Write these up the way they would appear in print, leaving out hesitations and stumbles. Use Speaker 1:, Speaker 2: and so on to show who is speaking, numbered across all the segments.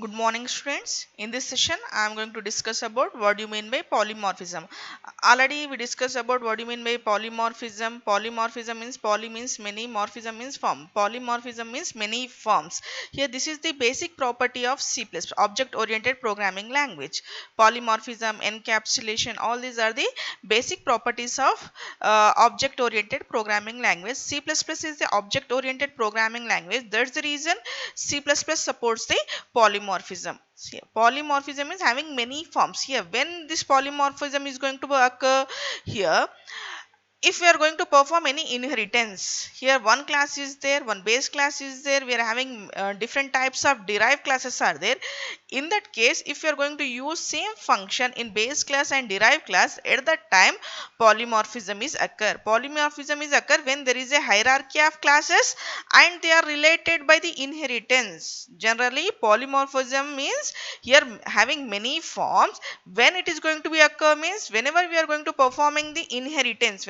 Speaker 1: Good morning students. In this session I am going to discuss about what do you mean by polymorphism. Already we discussed about what do you mean by polymorphism. Polymorphism means poly means many, morphism means form. Polymorphism means many forms. Here this is the basic property of C++ object oriented programming language. Polymorphism, encapsulation, all these are the basic properties of object oriented programming language. C++ is the object oriented programming language. That's the reason C++ supports the polymorphism. See, polymorphism is having many forms. Here when this polymorphism is going to occur, here if we are going to perform any inheritance, here one class is there, one base class is there, we are having different types of derived classes are there. In that case, if you are going to use same function in base class and derived class, at that time polymorphism is occur. Polymorphism is occur when there is a hierarchy of classes and they are related by the inheritance. Generally polymorphism means here having many forms. When it is going to be occur means whenever we are going to performing the inheritance,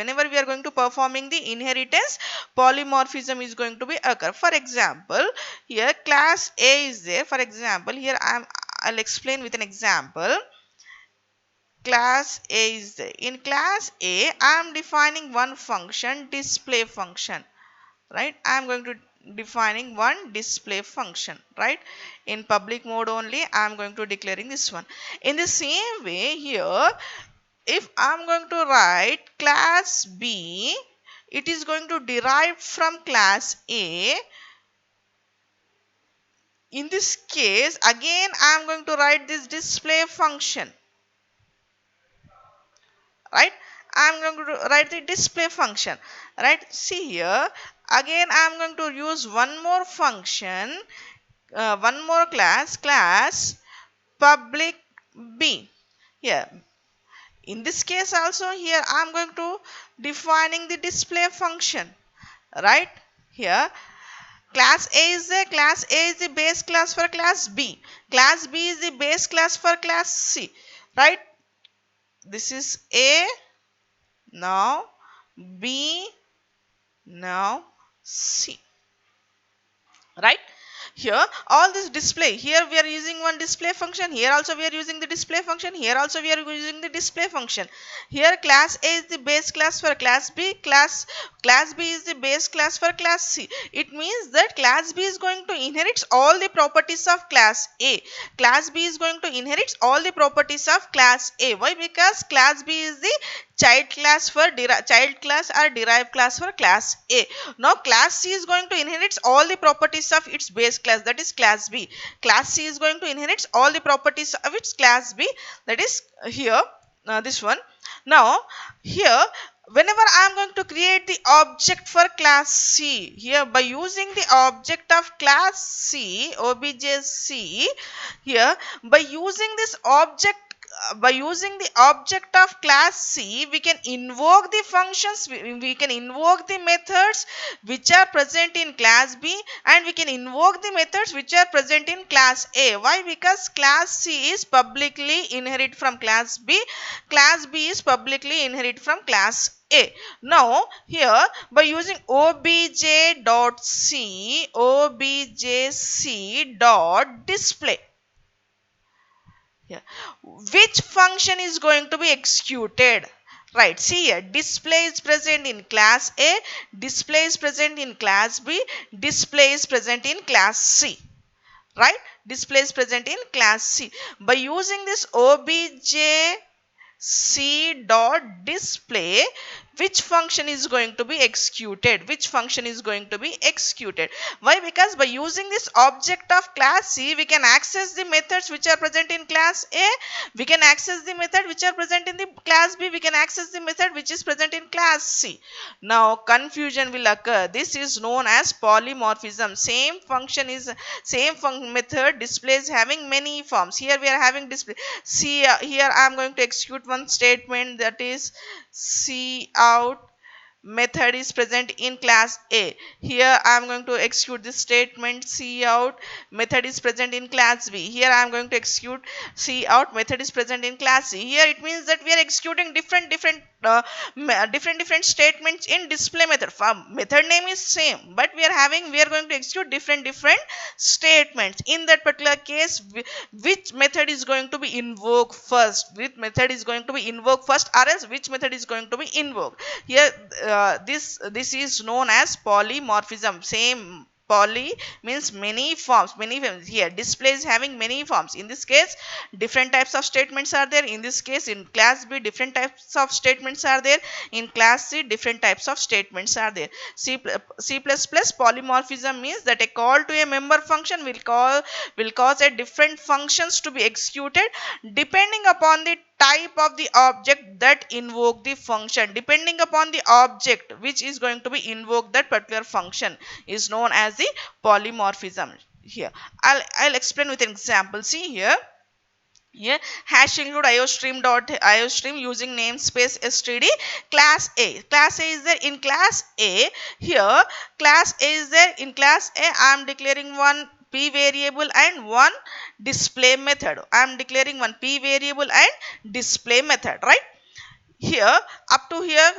Speaker 1: polymorphism is going to be occur. For example, here class A is there. For example, here I'll explain with an example. Class A is there. In class A, I am defining one function, display function, right? I am going to defining one display function, right? In public mode only I am going to declaring this one. In the same way, here if I am going to write class B, it is going to derive from class A. In this case, again I am going to write this display function, right? I am going to write the display function, right? See here, again I am going to use one more function, one more class public B. Here in this case also, here I am going to defining the display function, right? Here class A is the base class for class B. Class B is the base class for class C, right? This is A, now B, now C, right? Here all this display, here we are using one display function, here also we are using the display function, here also we are using the display function. Here class A is the base class for class B, class B is the base class for class C. It means that class B is going to inherit all the properties of class A. Class B is going to inherit all the properties of class A. Why? Because class B is the child class or derived class for class A. Now class C is going to inherit all the properties of its base class, that is class B. Class C is going to inherit all the properties of its class B, that is here this one. Now here whenever I am going to create the object for class C, here by using the object of class C, obj C, here by using this object, by using the object of class C, we can invoke the functions, we can invoke the methods which are present in class B, and we can invoke the methods which are present in class A. Why? Because class C is publicly inherit from class B, class B is publicly inherit from class A. Now here by using obj.c, obj.c.display, which function is going to be executed, right? See here, display is present in class A, display is present in class B, display is present in class C, right? Display is present in class C. By using this obj C dot display, which function is going to be executed, why? Because by using this object of class C, we can access the methods which are present in class A, we can access the method which are present in the class B, we can access the method which is present in class C. Now confusion will occur. This is known as polymorphism. Same function is method displays having many forms. Here we are having display. See here I am going to execute one statement, that is C out method is present in class A. Here I am going to execute this statement C out, method is present in class B. Here I am going to execute C out, method is present in class C. Here it means that we are executing different statements in display method. Method name is same, but we are going to execute different statements. In that particular case, which method is going to be invoked first, which method is going to be invoked first, or else which method is going to be invoked. Here this is known as polymorphism. Same, poly means many forms, here display is having many forms. In this case, different types of statements are there. In this case, in class B, different types of statements are there. In class C, different types of statements are there. C++ polymorphism means that a call to a member function will cause a different functions to be executed depending upon the type of the object that invoke the function. Depending upon the object which is going to be invoked, that particular function is known as the polymorphism. Here I'll explain with an example. See here, hash include iostream using namespace std class A. Class A is there. In class A, here class A is there. In class A, I am declaring one p variable and one display method. I am declaring one p variable and display method, right? Here up to here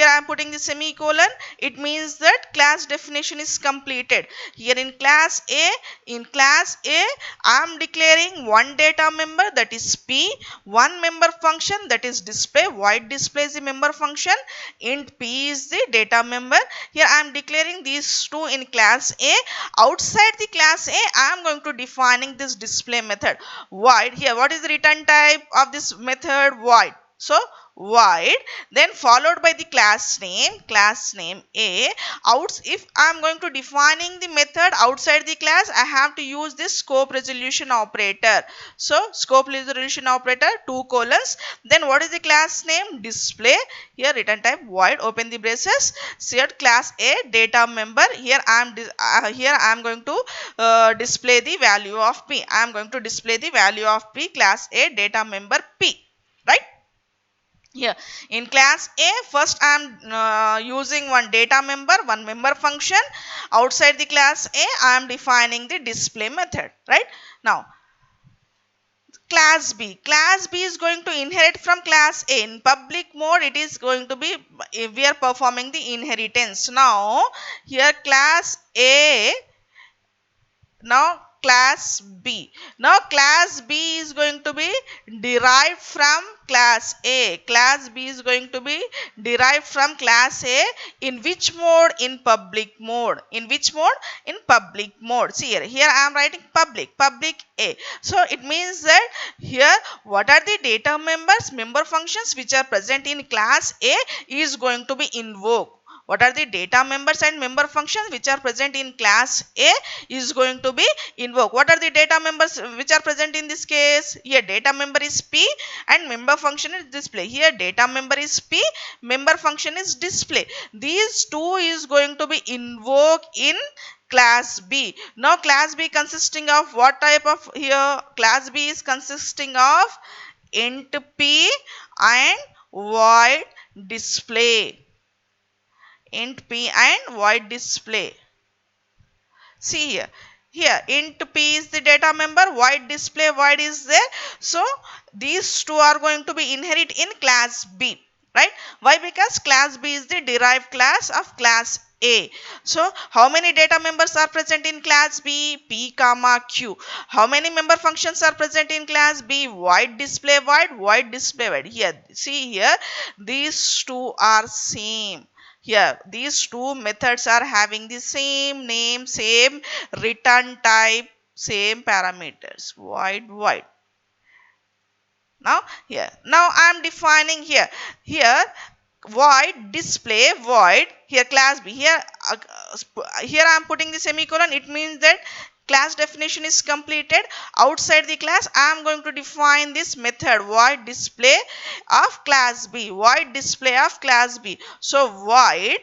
Speaker 1: I am putting the semicolon. It means that class definition is completed. Here in class A, I am declaring one data member, that is P, one member function, that is display. Void display is the member function, int P is the data member. Here I am declaring these two in class A. Outside the class A, I am going to defining this display method void. Here what is the return type of this method? Void. So void, then followed by the class name A. If I am going to defining the method outside the class, I have to use this scope resolution operator. So scope resolution operator, 2 colons, then what is the class name? Display. Here return type void, open the braces, set class A data member. Here I am going to display the value of P. I am going to display the value of P, class A data member P, right? Here in class A, first I am using one data member, one member function. Outside the class A, I am defining the display method, right? Now class B is going to inherit from class A. In public mode, it is going to be, we are performing the inheritance. Now here class A, now class B. Now class B is going to be derived from class A. Class B is going to be derived from class A. In which mode? In public mode. In which mode? In public mode. See here I am writing public A. So it means that here what are the data members, member functions which are present in class A is going to be invoked. What are the data members and member functions which are present in class A is going to be invoked. What are the data members which are present in this case? Here data member is P and member function is display. Here data member is P, member function is display. These two is going to be invoked in class B. Now class B consisting of what type of? Here class B is consisting of int P and void display. Int P and void display. See here int P is the data member, void display, void is there. So these two are going to be inherit in class B, right? Why? Because class B is the derived class of class A. So how many data members are present in class B? P comma Q. How many member functions are present in class B? Void display void, void display void. Here see here these two are same. Here these two methods are having the same name, same return type, same parameters, void. Now I am defining here void display void, here class B. Here I am putting the semicolon. It means that class definition is completed. Outside the class, I am going to define this method void display of class B. Void display of class B. So void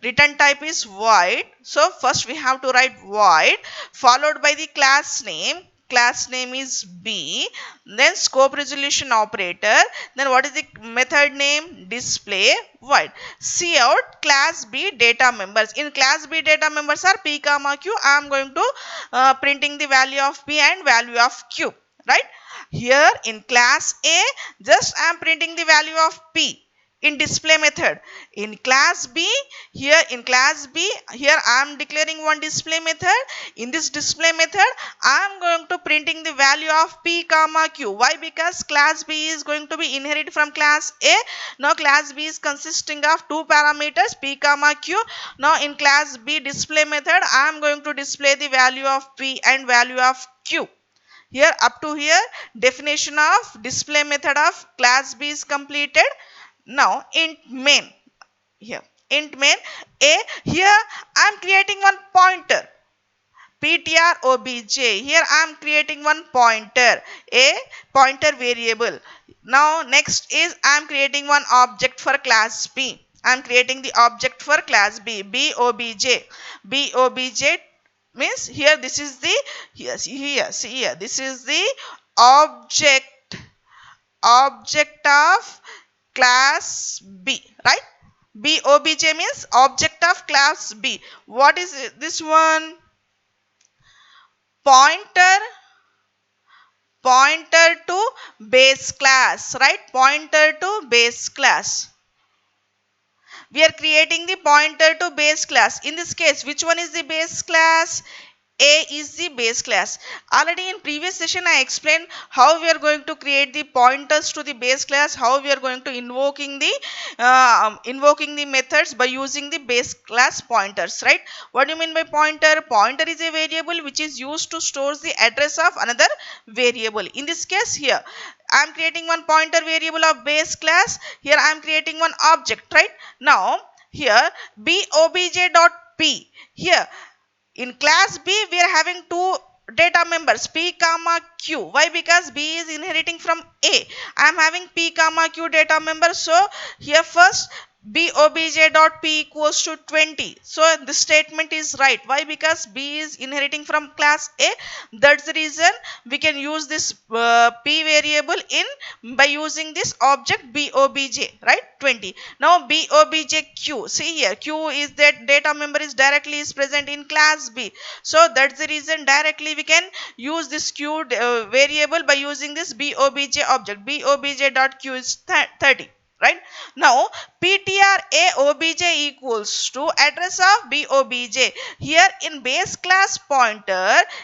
Speaker 1: return type is void. So first we have to write void followed by the class name. class name is B, then scope resolution operator, then what is the method name? Display void. See out class B data members. In class B data members are P comma Q. I am going to printing the value of P and value of Q, right? Here in class A, just I am printing the value of P in display method. In class B, here I am declaring one display method. In this display method, I am going to printing the value of P comma Q. Why? Because class B is going to be inherited from class A. Now class B is consisting of two parameters P comma Q. Now in class B display method, I am going to display the value of P and value of Q. Here up to here, definition of display method of class B is completed. Now int main, here int main A, here I am creating one pointer ptr obj. Here I am creating one pointer, a pointer variable. Now next is I am creating one object for class B. I am creating the object for class B, obj. Obj means here this is the here this is the object of class B, right? Obj means object of class B. What is this one? Pointer to base class, right? Pointer to base class. We are creating the pointer to base class. In this case, which one is the base class? A is the base class. Already in previous session I explained how we are going to create the pointers to the base class, how we are going to invoking the methods by using the base class pointers, right? What do you mean by pointer? Pointer is a variable which is used to store the address of another variable. In this case here, I am creating one pointer variable of base class. Here I am creating one object, right? Now here obj.p. Here in class B, we are having two data members P comma Q. Why? Because B is inheriting from A. I am having P comma Q data member. So here first B obj.p equals to 20. So this statement is right. Why? Because B is inheriting from class A. That's the reason we can use this P variable in by using this object B obj, right? 20. Now B obj Q. See here, Q is that data member is directly is present in class B. So that's the reason directly we can use this Q variable by using this B obj object. B obj.q is 30. Right? Now ptr a obj equals to address of b obj. Here in base class pointer, I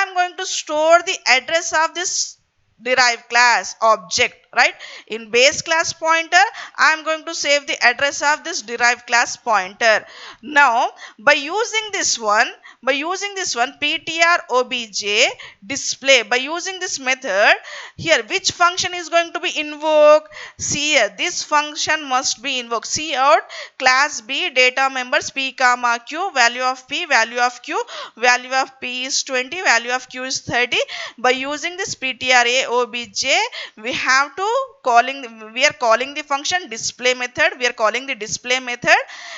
Speaker 1: am going to store the address of this derived class object, right? In base class pointer, I am going to save the address of this derived class pointer. Now by using this one ptr obj display, by using this method, here which function is going to be invoked? See here, this function must be invoked. See out class B data members P comma Q, value of P, value of Q, value of P is 20, value of Q is 30. By using this ptra obj, we are calling the function display method. We are calling the display method.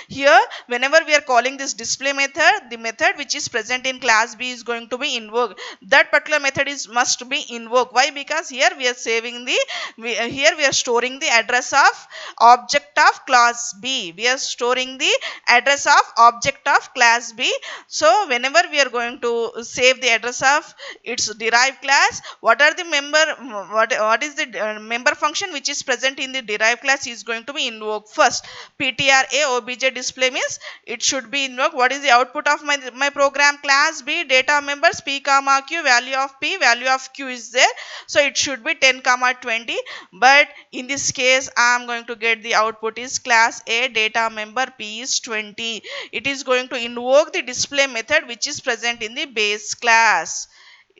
Speaker 1: Here whenever we are calling this display method, the method which is present in class B is going to be invoked. That particular method must be invoked. Why? Because here we are storing the address of object of class B. We are storing the address of object of class B. So whenever we are going to save the address of its derived class, what is the member function which is present in the derived class is going to be invoked first. ptr a obj display means it should be invoked. What is the output of my program? Class B data members P comma Q, value of P, value of Q is there. So it should be 10 comma 20. But in this case, I am going to get the output is class A data member P is 20. It is going to invoke the display method which is present in the base class.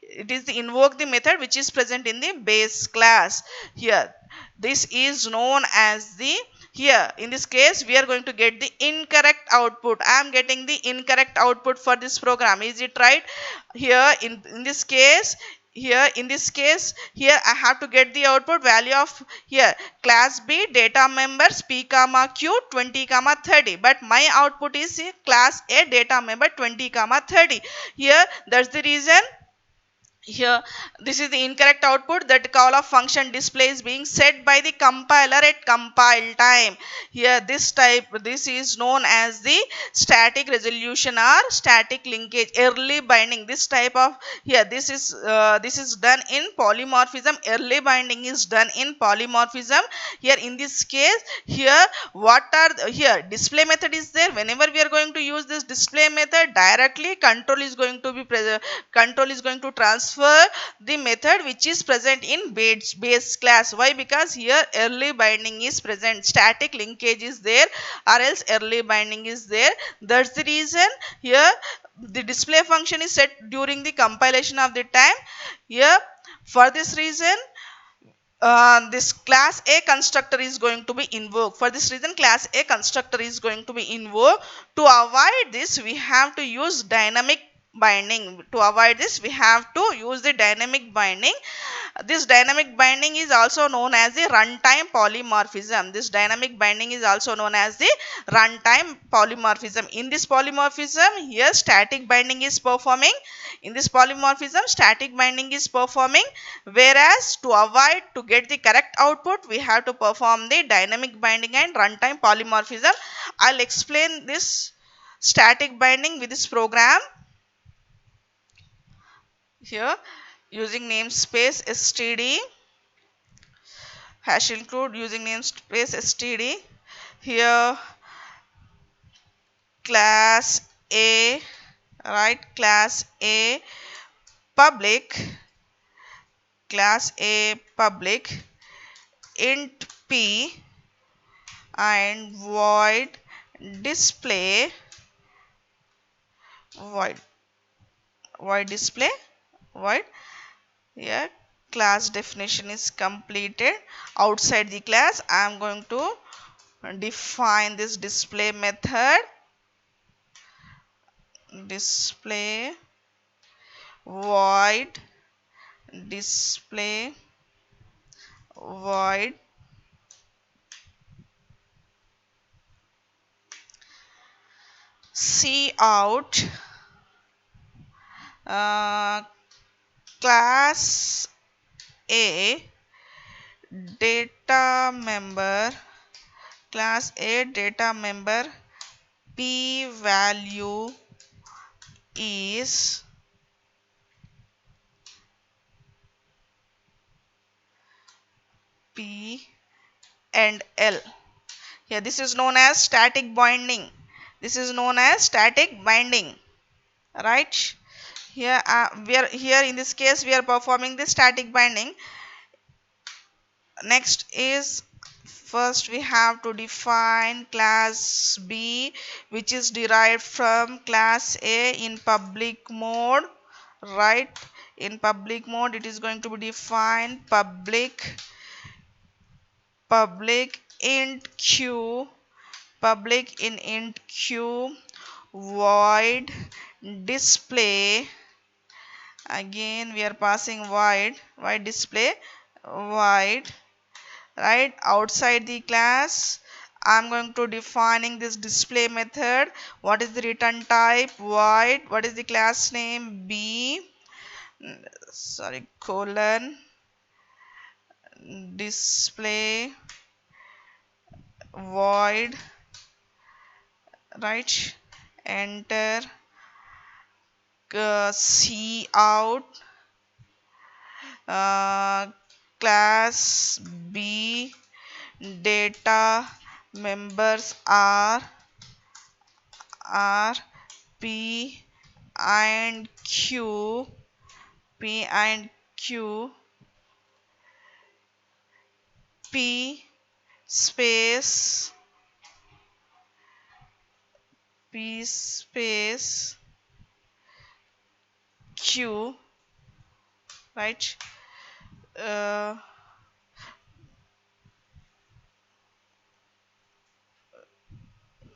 Speaker 1: It is the invoke the method which is present in the base class. Here this is known as the, here in this case we are going to get the incorrect output. I am getting the incorrect output for this program. Is it right? Here in this case here in this case, here I have to get the output value of here class B data members P comma Q 20 comma 30, but my output is class A data member 20 comma 30. Here that's the reason here this is the incorrect output. That call of function display is being set by the compiler at compile time. Here this is known as the static resolution or static linkage early binding. This type of here this is done in polymorphism. Early binding is done in polymorphism. Here in this case, here what are here display method is there. Whenever we are going to use this display method, directly control is going to be control is going to transfer the method which is present in base class. Why? Because here early binding is present, static linkage is there, or else early binding is there. That's the reason here the display function is set during the compilation of the time. Here for this reason this class A constructor is going to be invoked. For this reason, class A constructor is going to be invoked. To avoid this, we have to use dynamic binding. To avoid this, we have to use the dynamic binding. This dynamic binding is also known as the runtime polymorphism. This dynamic binding is also known as the runtime polymorphism. In this polymorphism, here static binding is performing. In this polymorphism, static binding is performing, whereas to avoid to get the correct output, we have to perform the dynamic binding and runtime polymorphism. I'll explain this static binding with this program here using namespace std hash include using namespace std. Here class A, right, class A public int p and void display void. Here class definition is completed. Outside the class I am going to define this display method. Display void display void cout class A data member p value is P and L. Here this is known as static binding. This is known as static binding, right? Here we are here in this case we are performing the static binding. Next is first we have to define class B, which is derived from class A in public mode, right? In public mode it is going to be defined public int q void display. Again we are passing void display void, right? Outside the class I'm going to defining this display method. What is the return type? Void. What is the class name? B colon display void, right? Enter cout class B data members are P and Q P space Q, right?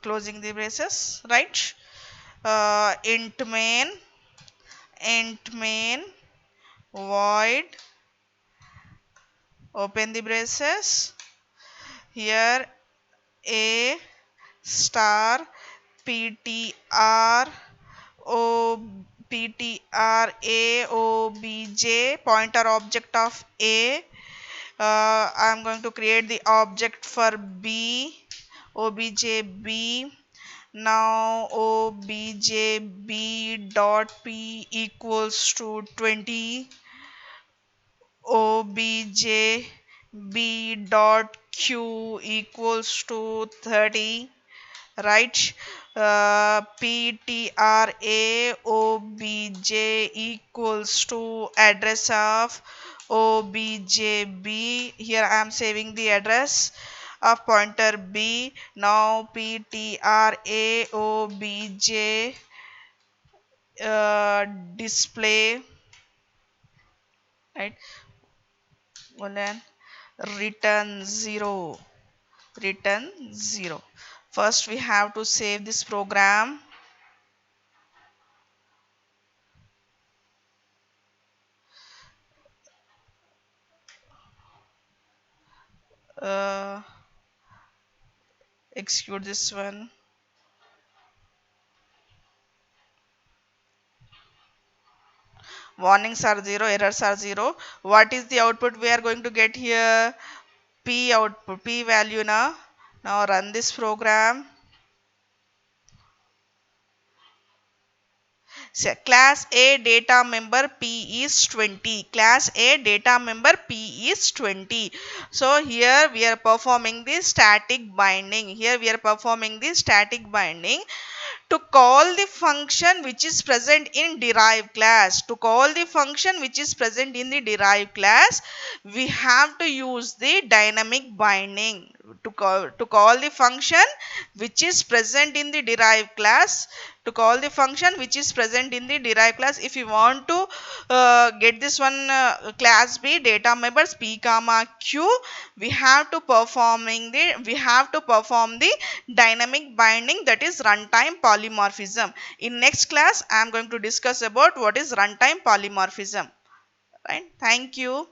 Speaker 1: Closing the braces, right? Int main void, open the braces, here a star ptr o ptr a obj pointer object of a. I am going to create the object for b, obj b. Now obj b dot p equals to 20, obj b dot q equals to 30, right? ptra obj equals to address of objb. Here I am saving the address of pointer b. Now ptra obj display, right? Then return 0, return 0. First we have to save this program. uh, Execute this one. Warnings are 0, errors are 0. What is the output we are going to get here? P output, P value now. Now run this program. So class A data member P is 20. Class A data member P is 20. So here we are performing the static binding. Here we are performing the static binding to call the function which is present in derived class. To call the function which is present in the derived class, we have to use the dynamic binding. To call the function which is present in the derived class, to call the function which is present in the derived class, if you want to get this one class B data members P comma Q, we have to perform the dynamic binding, that is runtime polymorphism. In next class I am going to discuss about what is runtime polymorphism, right? Thank you.